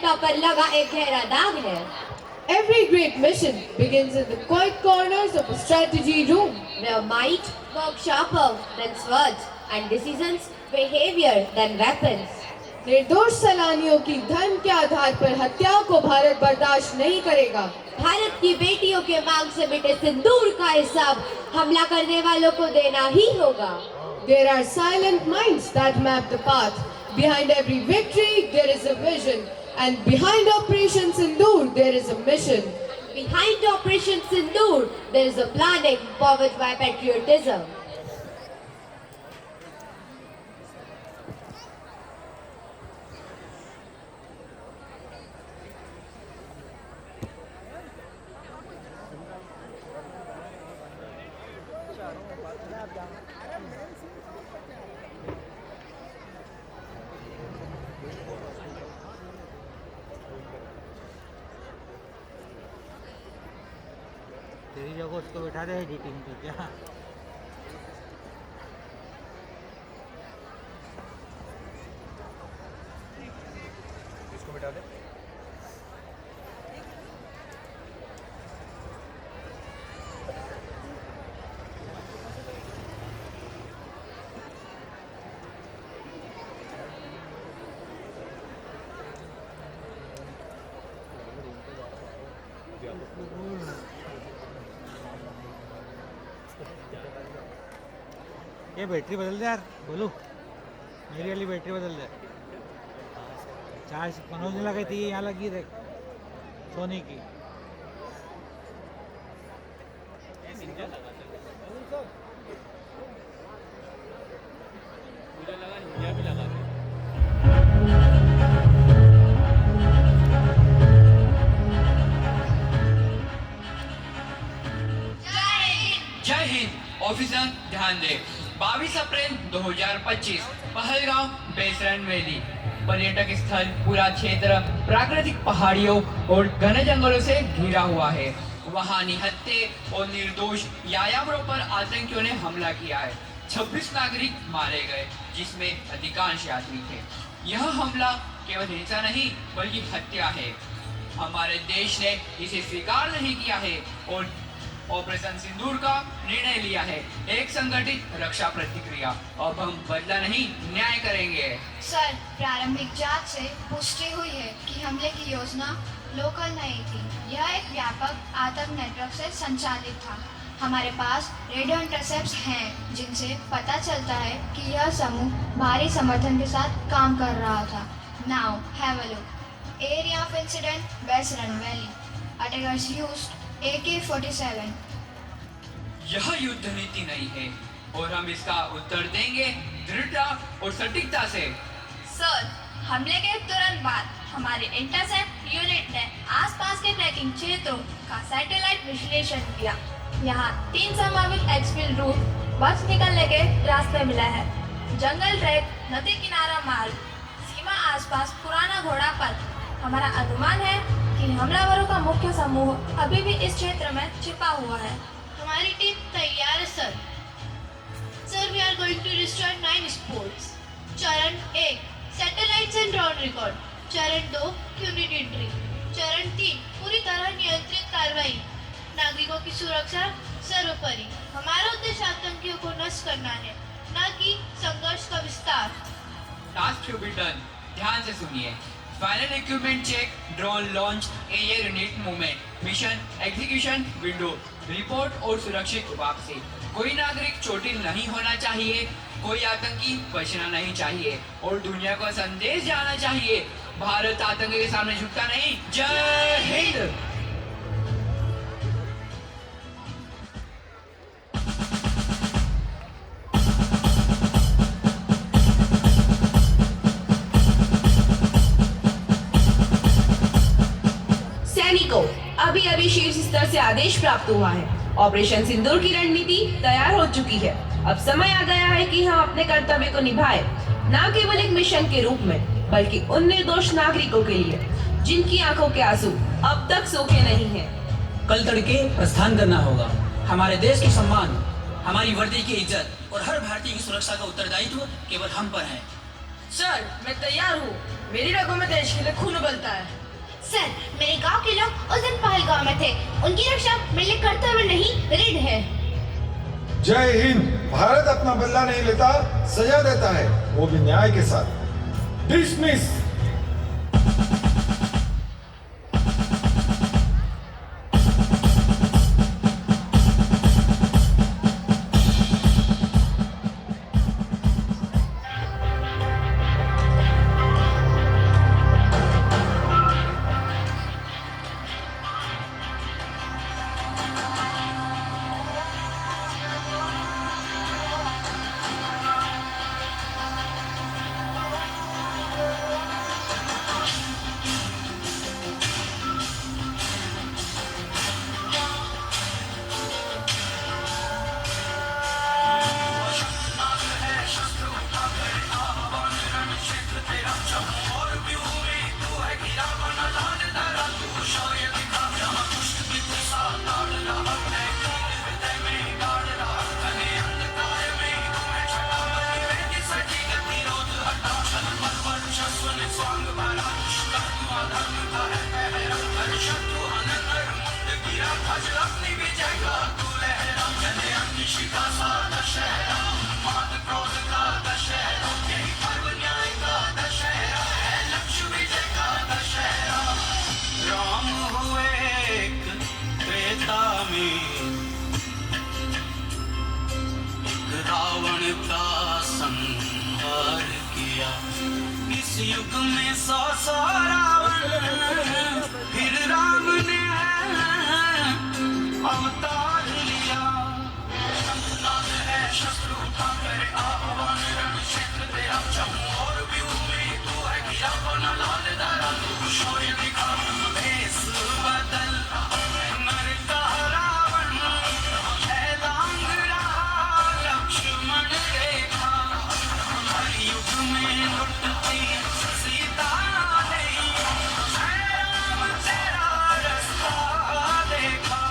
पलटों पर लगा एक गहरा दाग है। Every great mission begins in the quiet corners of a strategy room. Where might work sharper than swords and decisions behavior than weapons. निर्दोष सैलानियों की धन के आधार पर हत्याओं को भारत बर्दाश्त नहीं करेगा। भारत की बेटियों के मांग से मिटे सिंदूर का हिसाब हमला करने वालों को देना ही होगा। There are silent minds that map the path. Behind every victory there is a vision, and behind Operation Sindoor there is a mission. Behind Operation Sindoor there is a planning powered by patriotism. तेरी जगह उसको बैठा दे editing पे क्या। इसको बैठा दे। ये battery बदल दे यार बोलू, मेरी वाली बैटरी बदल दे। चार्ज मनोज ने लगाई थी, यहाँ लगी देख सोनी की। जय हिंद। ऑफिसर ध्यान दे, 22 अप्रैल 2025 पहलगांव बेसरन वैली पर्यटक स्थल पूरा क्षेत्र प्राकृतिक पहाड़ियों और घने जंगलों से घिरा हुआ है। वहां निहत्थे और निर्दोष यायावरों पर आतंकियों ने हमला किया है। 26 नागरिक मारे गए, जिसमें अधिकांश यात्री थे। यह हमला केवल हिंसा नहीं बल्कि हत्या है। हमारे देश ने इसे स्वीकार नहीं किया है और ऑपरेशन सिंदूर का निर्णय लिया है, एक संगठित रक्षा प्रतिक्रिया। अब हम बदला नहीं, न्याय करेंगे। सर, प्रारंभिक जांच से पुष्टि हुई है कि हमले की योजना लोकल नहीं थी। यह एक व्यापक आतंक नेटवर्क से संचालित था। हमारे पास रेडियो इंटरसेप्ट्स हैं जिनसे पता चलता है कि यह समूह भारी समर्थन के साथ काम कर रहा था। Now have a look. Area of incident Baisaran valley. Attackers used AK-47। यह युद्ध नीति नहीं है और हम इसका उत्तर देंगे दृढ़ता और सटीकता से। सर, हमले के तुरंत बाद हमारे इंटरसेप्ट यूनिट ने आसपास के ट्रैकिंग क्षेत्रों का सैटेलाइट विश्लेषण किया। यहाँ 3 संभावित एक्सफिल रूट बच निकलने के रास्ते मिले हैं। जंगल ट्रैक, नदी किनारा मार्ग, सीमा आसपास पुराना घोड़ा पथ। हमारा अनुमान है कि हमलावरों का मुख्य समूह अभी भी इस क्षेत्र में छिपा हुआ है। हमारी टीम तैयार है sir. Sir, we are going to destroy 9 sports. चरण 1 सैटेलाइट्स एंड ड्रोन रिकॉर्ड। चरण 2 यूनिट एंट्री। चरण 3 पूरी तरह नियंत्रित कार्रवाई। नागरिकों की सुरक्षा सर्वोपरि। हमारा उद्देश्य आतंकियों को नष्ट करना है, न कि संघर्ष का विस्तार। Task to be done. ध्यान से सुनिए। Final equipment check, drone launch, air unit movement, mission execution window, report और सुरक्षित वापसी। कोई नागरिक चोटिल नहीं होना चाहिए, कोई आतंकी बचना नहीं चाहिए और दुनिया को संदेश जाना चाहिए, भारत आतंक के सामने झुकता नहीं। जय हिंद। सैनिकों, अभी अभी शीर्ष स्तर से आदेश प्राप्त हुआ है। ऑपरेशन सिंदूर की रणनीति तैयार हो चुकी है। अब समय आ गया है कि हम अपने कर्तव्य को निभाएं, न केवल एक मिशन के रूप में बल्कि उन निर्दोष नागरिकों के लिए जिनकी आंखों के आंसू अब तक सूखे नहीं हैं। कल तड़के प्रस्थान करना होगा। हमारे देश के सम्मान, हमारी वर्दी की इज्जत और हर भारतीय की सुरक्षा का उत्तरदायित्व केवल हम पर है। सर, मैं तैयार हूँ। मेरी रगों में देश के लिए खून उबलता है। सर, मेरे गांव के लोग उस दिन पहलगांव में थे। उनकी रक्षा मेरे लिए कर्तव्य नहीं, ऋण है। जय हिंद। भारत अपना बदला नहीं लेता, सजा देता है, वो भी न्याय के साथ। डिसमिस। राम हुए एक त्रेता में, एक रावण का संहार किया। इस युग में 100 रावण, फिर राम ने अवतार लिया। शंखनाद है शस्त्र उठा कर आह्वान, रण क्षेत्र तेरा जम्मू और व्यूह में तू है गिरा बना लाल दारा, तू शौर्य दिखा भेष बदल नर का रावण है लांगड़ा लक्ष्मण रेखा। हर युग में लुटती सीता नहीं, है राम तेरा रास्ता देखा।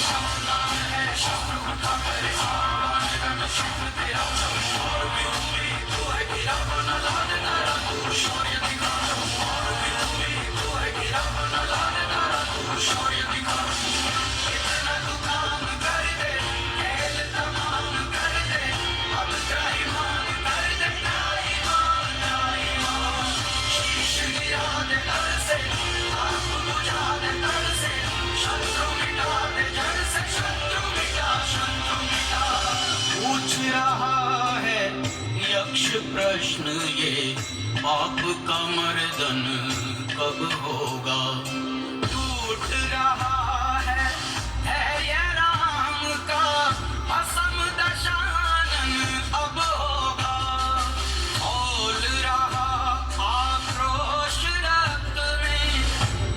शंखनाद है शस्त्र उठा कर आह्वान, रण क्षेत्र तेरा जम्मू और व्यूह में तू है गिरा बना लाल दारा, तू शौर्य दिखा और व्यूह में तू है गिरा बना लाल दारा, तू शौर्य दिखा। कितना तू काम कर दे, खेल तमाम कर दे, अब त्राहिमाम कर दे, त्राहिमाम त्राहिमाम। शीश गिरा दे तर से, आग बुझा दे तर से, शत्रु मिटा दे जड़ से, शत्रु मिटा पूछ रहा है यक्ष प्रश्न ये, आपका मर्दन कब होगा। टूट रहा है धैर्य राम का, असम दशानन अब होगा। खोल रहा आक्रोश रक्त में,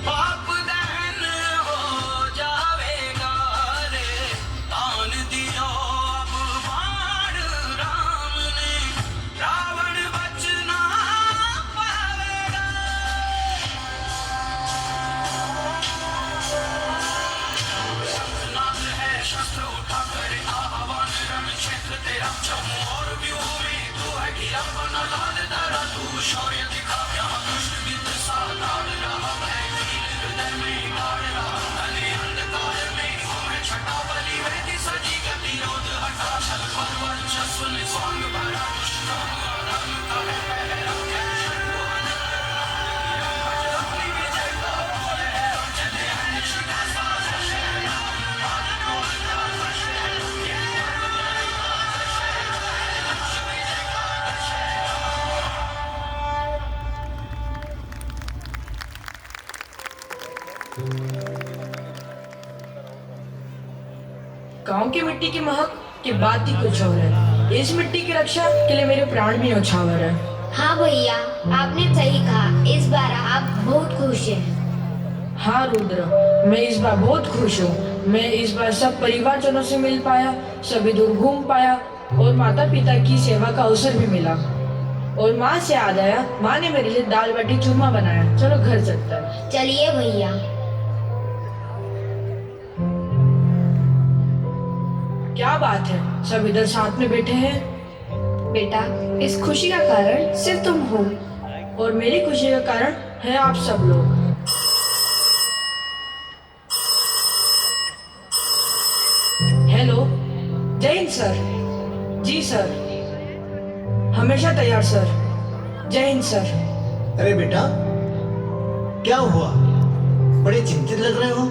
पाप दहन हो जावेगा रे। तान दिया अब बाण राम ने, रावण बचना पावेगा। शंखनाद है शस्त्र उठा कर आह्वान, रण क्षेत्र तेरा जम्मू और व्यूह में तू है गिरा बना लाल दारा, तू शौर्य दिखा। यहाँ दुष्ट विद्ध सा ताड़ रहा है, वीर हृदय में गाड़ रहा, घने अंधकार में घूमे छटा बलि वेदी सजी गतिरोध हटा। छल पर वर्चस्व ने स्वांग भरा, दुष्ट काम आरंभ का है पहरा। शत्रु हनन अपनी विजय का बोल है, चले हैं निशिका साथ शहरा। गांव की मिट्टी की महक की बात ही कुछ और है। इस मिट्टी की रक्षा के लिए मेरे प्राण भी न्यौछावर है। हाँ भैया, आपने सही कहा। इस बार आप बहुत खुश हैं। हाँ रुद्र, मैं इस बार बहुत खुश हूँ। मैं इस बार सब परिवारजनों से मिल पाया, सभी दूर घूम पाया और माता पिता की सेवा का अवसर भी मिला। और माँ से याद आया, माँ ने मेरे लिए दाल बाटी चूरमा बनाया। चलो घर चलते हैं। चलिए भैया। क्या बात है, सब इधर साथ में बैठे हैं। बेटा, इस खुशी का कारण सिर्फ तुम हो। और मेरी खुशी का कारण है आप सब लोग। हेलो, जय हिंद सर। जी सर, हमेशा तैयार सर। जय हिंद सर। अरे बेटा, क्या हुआ? बड़े चिंतित लग रहे हो।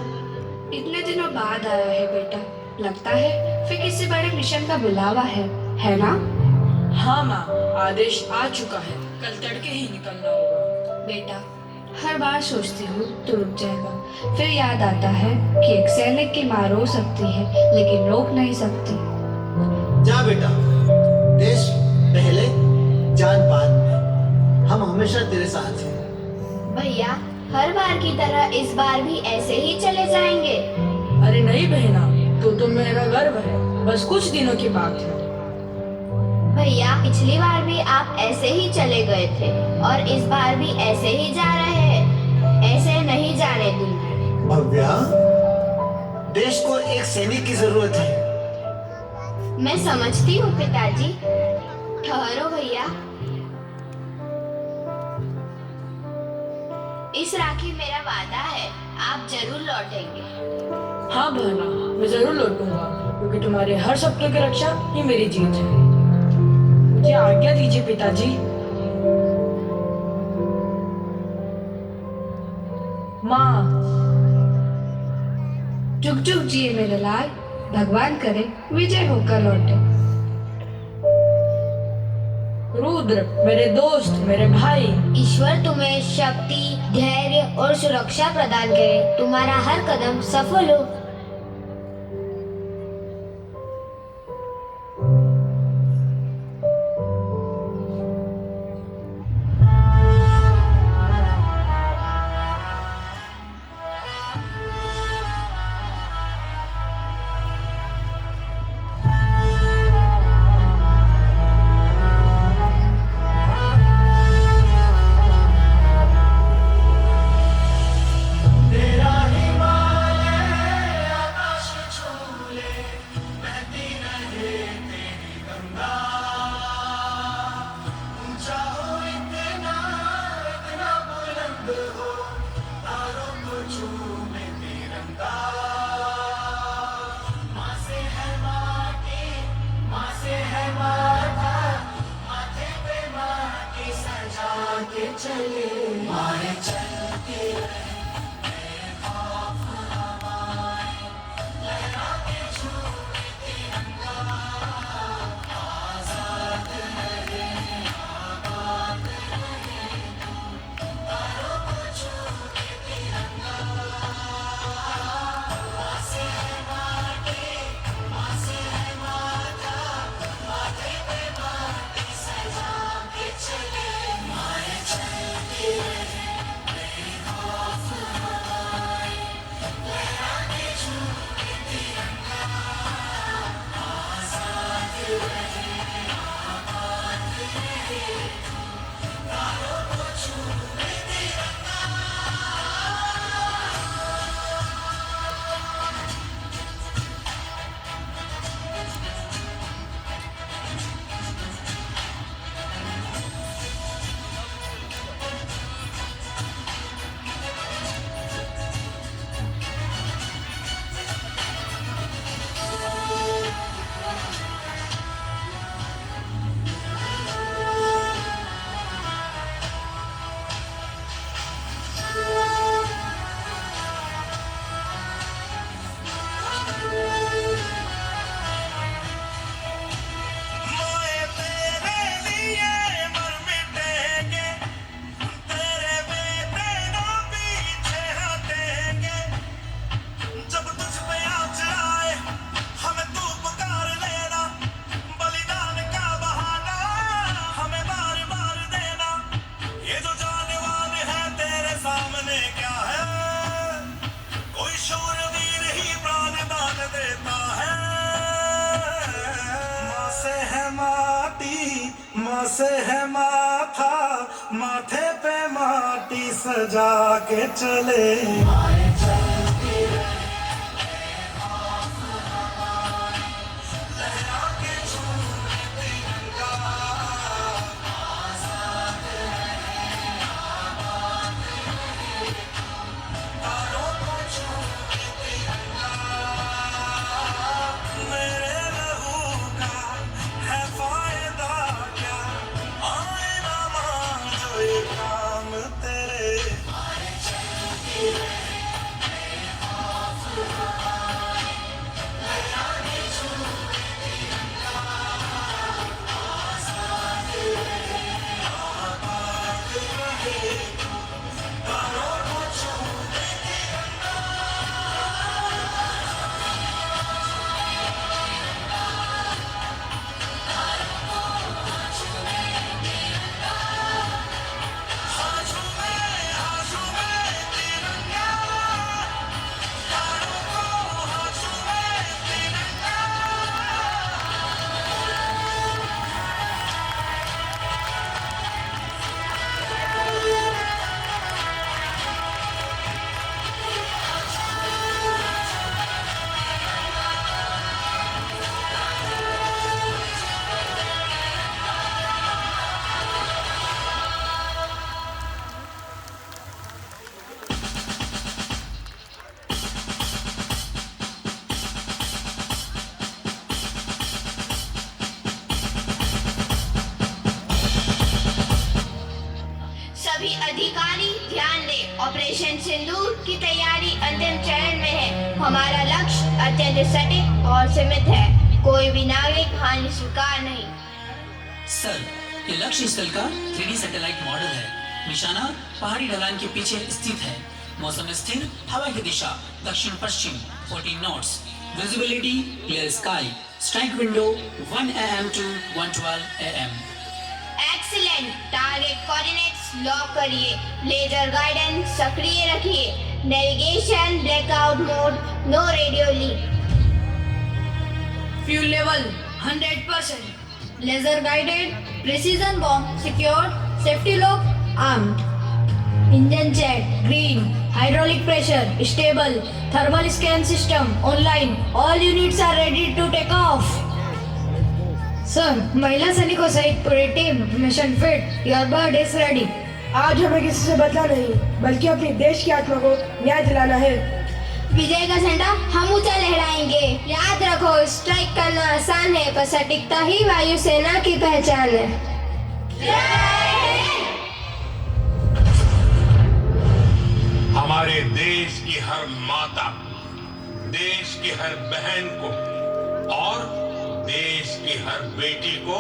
इतने दिनों बाद आया है बेटा, लगता है फिर किसी बड़े मिशन का बुलावा है ना? हाँ माँ, आदेश आ चुका है, कल तड़के ही निकलना होगा। बेटा, हर बार सोचती हूँ तो रुक जाएगा, फिर याद आता है कि एक सैनिक की माँ रो सकती है लेकिन रोक नहीं सकती। जा बेटा, देश पहले जान बाद में, हम हमेशा तेरे साथ हैं। भैया, हर बार की तरह इस बार भी ऐसे ही चले जाएंगे? अरे नहीं बहना, तो मेरा गर्व है, बस कुछ दिनों की बात है। भैया, पिछली बार भी आप ऐसे ही चले गए थे और इस बार भी ऐसे ही जा रहे हैं। ऐसे नहीं जाने दूंगी। भव्या, देश को एक सैनिक की जरूरत है। मैं समझती हूँ पिताजी। ठहरो भैया, इस राखी मेरा वादा है, आप जरूर लौटेंगे। हाँ बहना, मैं जरूर लौटूंगा, क्योंकि तुम्हारे हर सपनों की रक्षा ही मेरी जीत है। मुझे आज्ञा दीजिए पिताजी। माँ। चुप चुप जिए मेरे लाल, भगवान करे विजय होकर लौटे। रुद्र, मेरे दोस्त, मेरे भाई, ईश्वर तुम्हें शक्ति, धैर्य और सुरक्षा प्रदान करे, तुम्हारा हर कदम सफल हो। से है माथा, माथे पे माटी सजा के चले। ऑपरेशन सिंदूर की तैयारी अंतिम चरण में है। हमारा लक्ष्य अत्यंत सटीक और सीमित है। कोई भी नागरिक हानि स्वीकार नहीं। सर, ये लक्ष्य स्थल का 3D सैटेलाइट मॉडल है। निशाना पहाड़ी ढलान के पीछे स्थित है। मौसम स्थिर, हवा की दिशा दक्षिण पश्चिम 14 knots. Visibility clear sky. Strike window 1 AM to 112 AM। Excellent. Target coordinates lock करिए। लेजर गाइडेंस सक्रिय रखिए। Navigation blackout mode, no radio leak. Fuel level 100%. Laser guided, precision bomb secured, safety lock armed. Engine check green, hydraulic pressure stable, thermal scan system online. All units are ready to take off. Sir, महिला सैनिकों सहित पूरी team mission fit. Your bird is ready. आज हमें किसी से बदला नहीं, बल्कि अपने देश की आत्मा को न्याय दिलाना है। विजय का झंडा हम ऊंचा लहराएंगे। याद रखो, स्ट्राइक करना आसान है, पर सटीकता ही वायुसेना की पहचान है। हमारे देश की हर माता, देश की हर बहन को और देश की हर बेटी को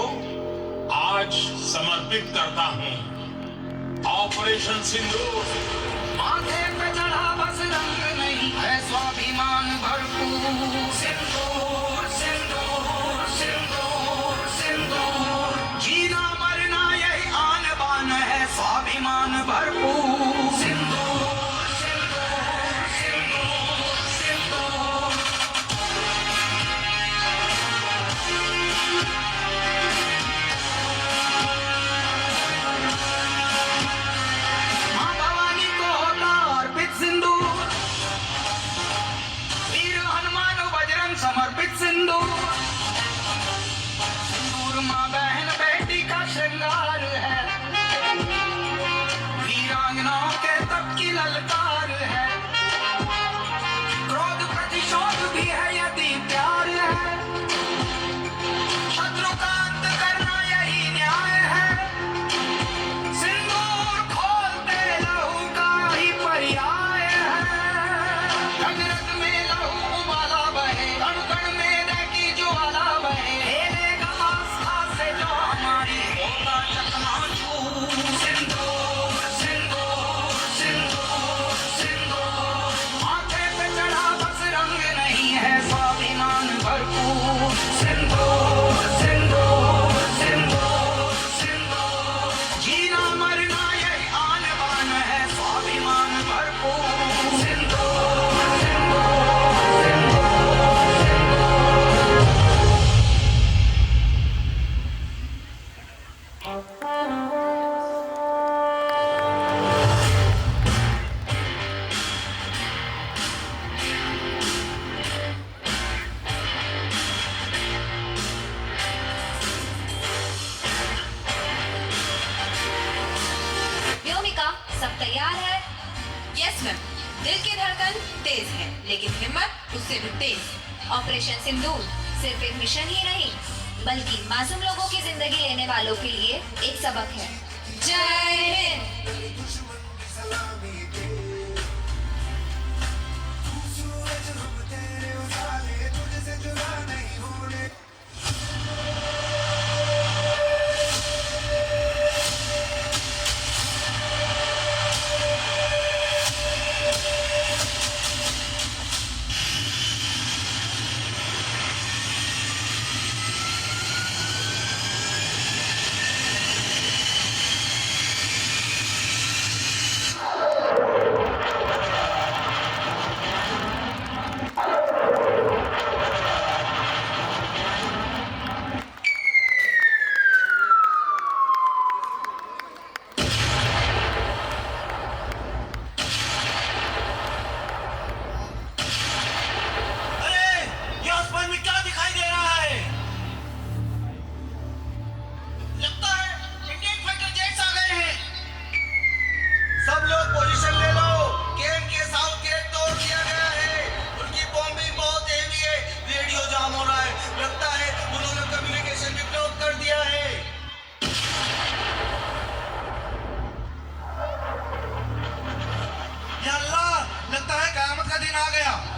आज समर्पित करता हूं। ऑपरेशन सिंदूर। माथे पे चढ़ा बस रंग नहीं है स्वाभिमान भरपूर। सिंदूर सिंदूर सिंदूर सिंदूर, जीना मरना यही आन बान है स्वाभिमान भरपूर। सिंदूर सिंदूर सिंदूर सिंदूर। मां भवानी को होता अर्पित सिंदूर। वीर हनुमान बजरंग समर्पित सिंदूर। सिंदूर मां बहन बेटी का श्रृंगार है। वीरांगनाओं के तप की ललकार है। क्रोध प्रतिशोध भी है यदि प्यार है। शत्रु का अंत करना यही न्याय है। सिंदूर खोलते लहू का ही पर्याय है। रग रग में लहू उबाला बहे, कण कण में दह की ज्वाला बहे। खेलेगा आस्था से जो हमारी होगा चकनाचूर। सिंदूर सिंदूर सिंदूर सिंदूर, माथे पे चढ़ा बस रंग नहीं है स्वाभिमान भरपूर। सिंदूर सिंदूर सिंदूर सिंदूर, जीना मरना यही आन बान है स्वाभिमान भरपूर। सिंदूर सिंदूर व्योमिका, सब तैयार है? Yes ma'am. दिल की धड़कन तेज है, लेकिन हिम्मत उससे भी तेज। ऑपरेशन सिंदूर सिर्फ एक मिशन ही नहीं, बल्कि मासूम लोगों की जिंदगी लेने वालों के लिए एक सबक है। जय हिंद।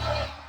है।